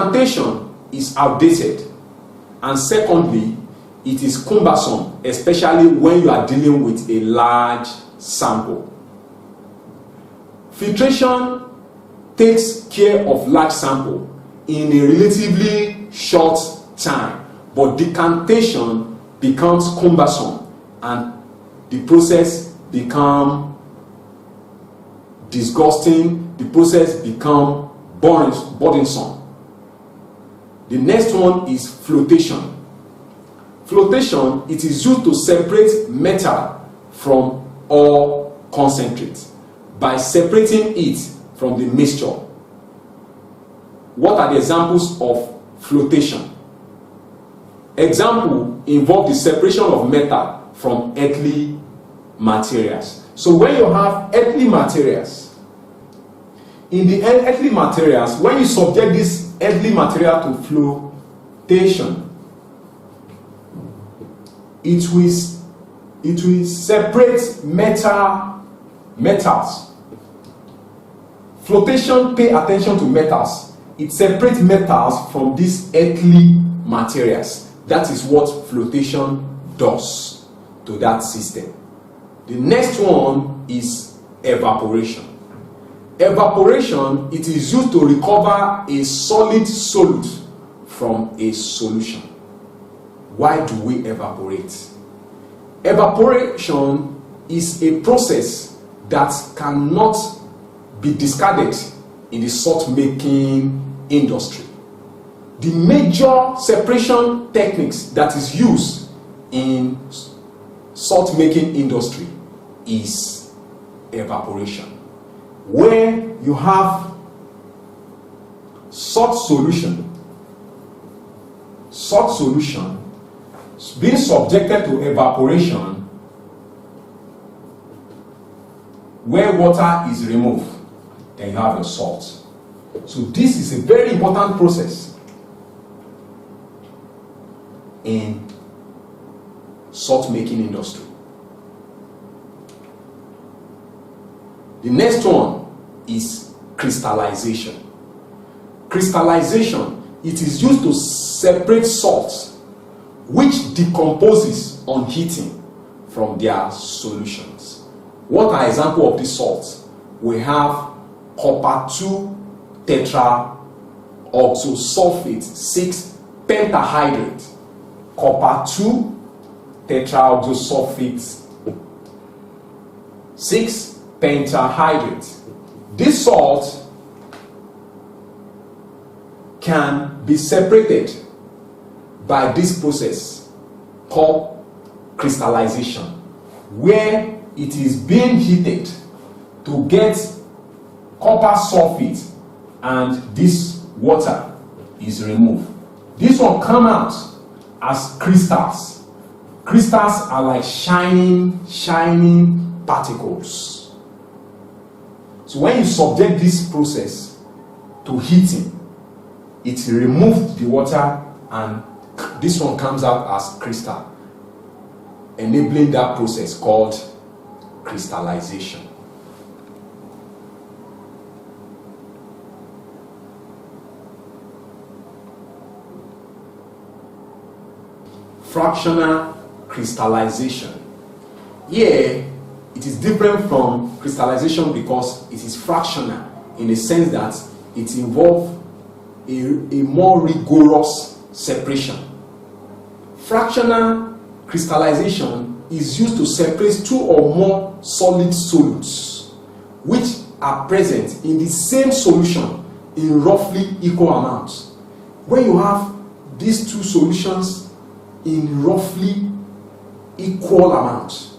Decantation is outdated, and secondly, it is cumbersome, especially when you are dealing with a large sample. Filtration takes care of large sample in a relatively short time, but decantation becomes cumbersome and the process becomes disgusting, the process becomes burdensome. The next one is flotation. Flotation, it is used to separate metal from ore concentrate by separating it from the mixture. What are the examples of flotation? Example involve the separation of metal from earthly materials. So when you have earthly materials, in the earthly materials, when you subject this earthly material to flotation, it will separate metals. Flotation, pay attention to metals. It separates metals from these earthly materials. That is what flotation does to that system. The next one is evaporation. Evaporation, it is used to recover a solid solute from a solution. Why do we evaporate? Evaporation is a process that cannot be discarded in the salt making industry. The major separation techniques that is used in salt making industry is evaporation, where you have salt solution being subjected to evaporation, where water is removed, then you have your salt. So this is a very important process in salt making industry. The next one is crystallization. Crystallization, it is used to separate salts which decomposes on heating from their solutions. What are examples of these salts? We have copper 2 tetraoxosulfate 6 pentahydrate, copper 2 tetraoxosulfate 6 pentahydrate. This salt can be separated by this process called crystallization, where it is being heated to get copper sulfate and this water is removed. This one comes out as crystals. Crystals are like shining particles. So when you subject this process to heating, it removes the water and this one comes out as crystal, enabling that process called crystallization. Fractional crystallization. Here, it is different from crystallization because it is fractional in the sense that it involves a more rigorous separation. Fractional crystallization is used to separate two or more solid solutes which are present in the same solution in roughly equal amounts. When you have these two solutions in roughly equal amounts,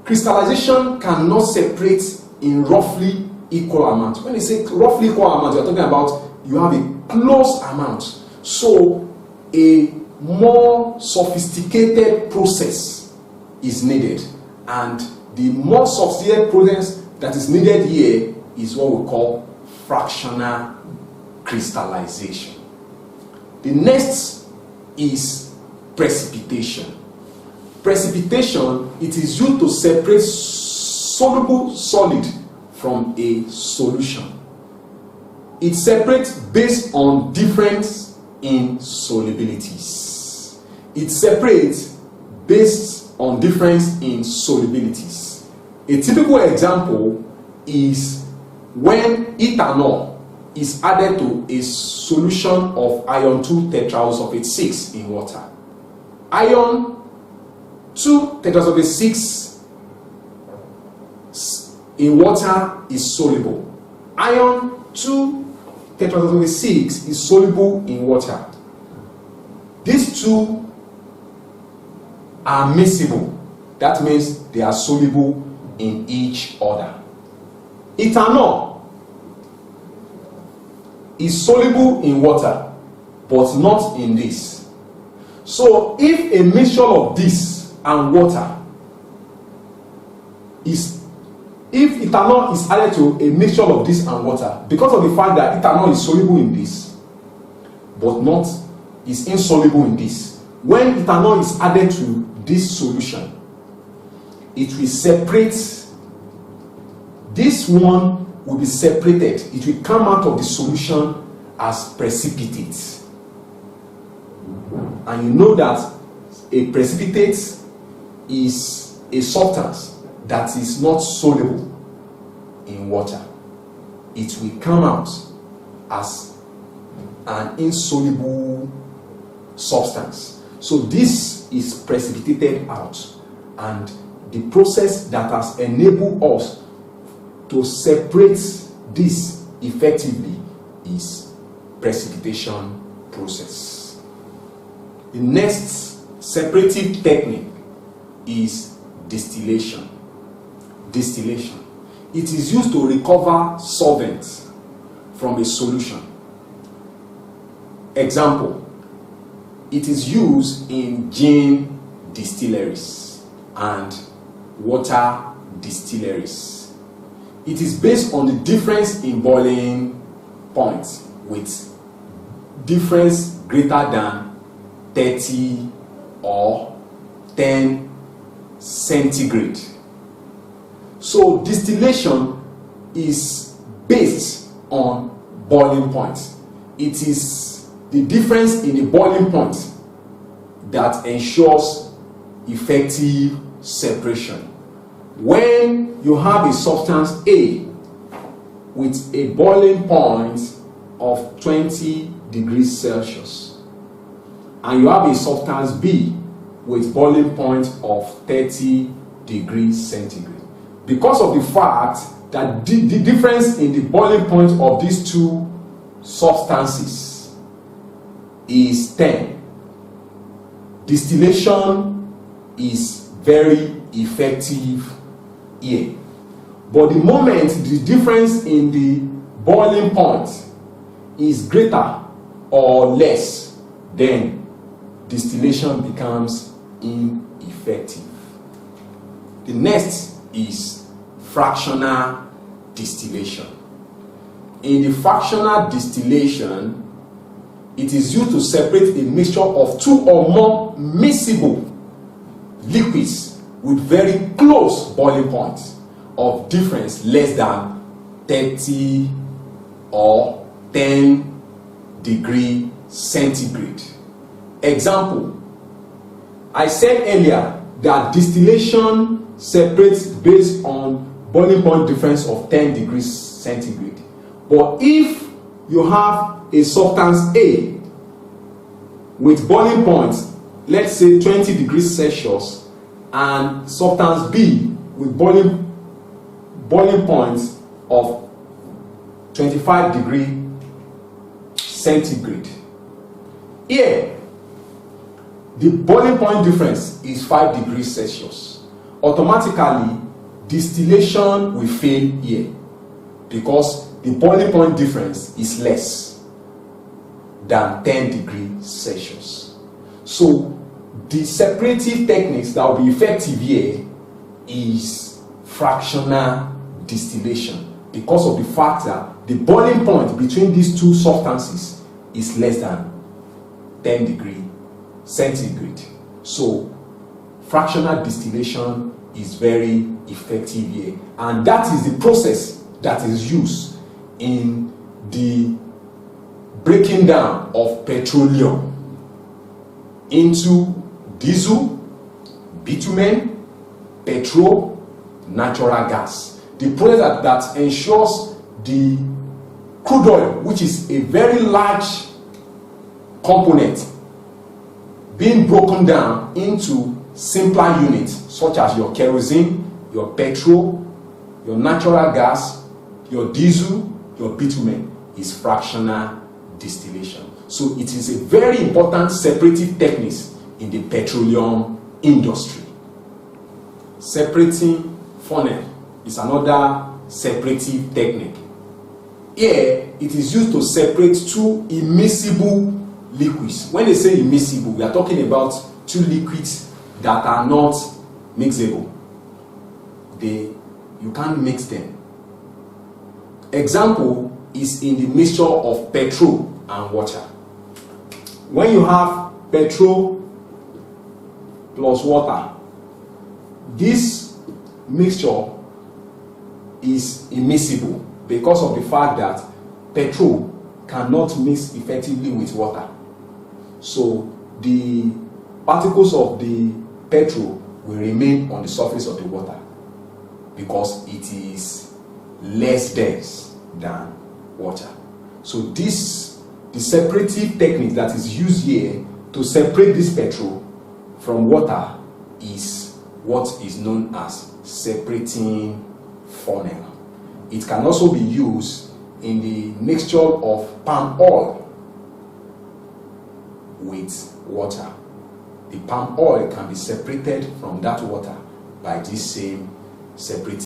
crystallization cannot separate in roughly equal amounts. When you say roughly equal amounts, you're talking about you have a close amount. So a more sophisticated process is needed, and the more sophisticated process that is needed here is what we call fractional crystallization. The next is precipitation. Precipitation, it is used to It separates based on difference in solubilities. It separates based on difference in solubilities. A typical example is when ethanol is added to a solution of iron 2 tetraosulfate 6 in water. Iron 2 tetraosulfate 6 in water is soluble. Iron 2 tetraosulfate 6 is soluble in water. These two are miscible. That means they are soluble in each other. Ethanol is soluble in water, but not in this. So if a mixture of this and water if ethanol is added to a mixture of this and water, because of the fact that ethanol is soluble in this but not is insoluble in this, when ethanol is added to this solution, it will separate. This one will be separated. It will come out of the solution as precipitate. And you know that a precipitate is a substance that is not soluble in water. It will come out as an insoluble substance. So this is precipitated out, and the process that has enabled us to separate this effectively is precipitation process. The next separative technique is distillation. Distillation. It is used to recover solvents from a solution. Example, it is used in gin distilleries and water distilleries. It is based on the difference in boiling points with difference greater than 30 or 10 centigrade. So distillation is based on boiling point. It is the difference in the boiling point that ensures effective separation. When you have a substance A with a boiling point of 20 degrees Celsius and you have a substance B with boiling point of 30 degrees centigrade, because of the fact that the difference in the boiling point of these two substances is 10, distillation is very effective here. But the moment the difference in the boiling point is greater or less, then distillation becomes ineffective. The next is fractional distillation. In the fractional distillation, it is used to separate a mixture of two or more miscible liquids with very close boiling points of difference less than 30 or 10 degree centigrade. Example, I said earlier that distillation separates based on boiling point difference of 10 degrees centigrade. But if you have a substance A with boiling points, let's say 20 degrees Celsius, and substance B with boiling points of 25 degree centigrade. Here, the boiling point difference is 5 degrees Celsius. Automatically, distillation will fail here because the boiling point difference is less than 10 degrees Celsius. So, the separative techniques that will be effective here is fractional distillation because of the fact that the boiling point between these two substances is less than 10 degrees centigrade. So fractional distillation is very effective here, and that is the process that is used in the breaking down of petroleum into diesel, bitumen, petrol, natural gas. The process that ensures the crude oil, which is a very large component, being broken down into simpler units such as your kerosene, your petrol, your natural gas, your diesel, your bitumen, is fractional distillation. So it is a very important separative technique in the petroleum industry. Separating funnel is another separative technique. Here, it is used to separate two immiscible liquids. When they say immiscible, we are talking about two liquids that are not mixable. You can't mix them. Example is in the mixture of petrol and water. When you have petrol plus water, this mixture is immiscible because of the fact that petrol cannot mix effectively with water. So the particles of the petrol will remain on the surface of the water because it is less dense than water. So the separative technique that is used here to separate this petrol from water is what is known as separating funnel. It can also be used in the mixture of palm oil with water. The palm oil can be separated from that water by this same separating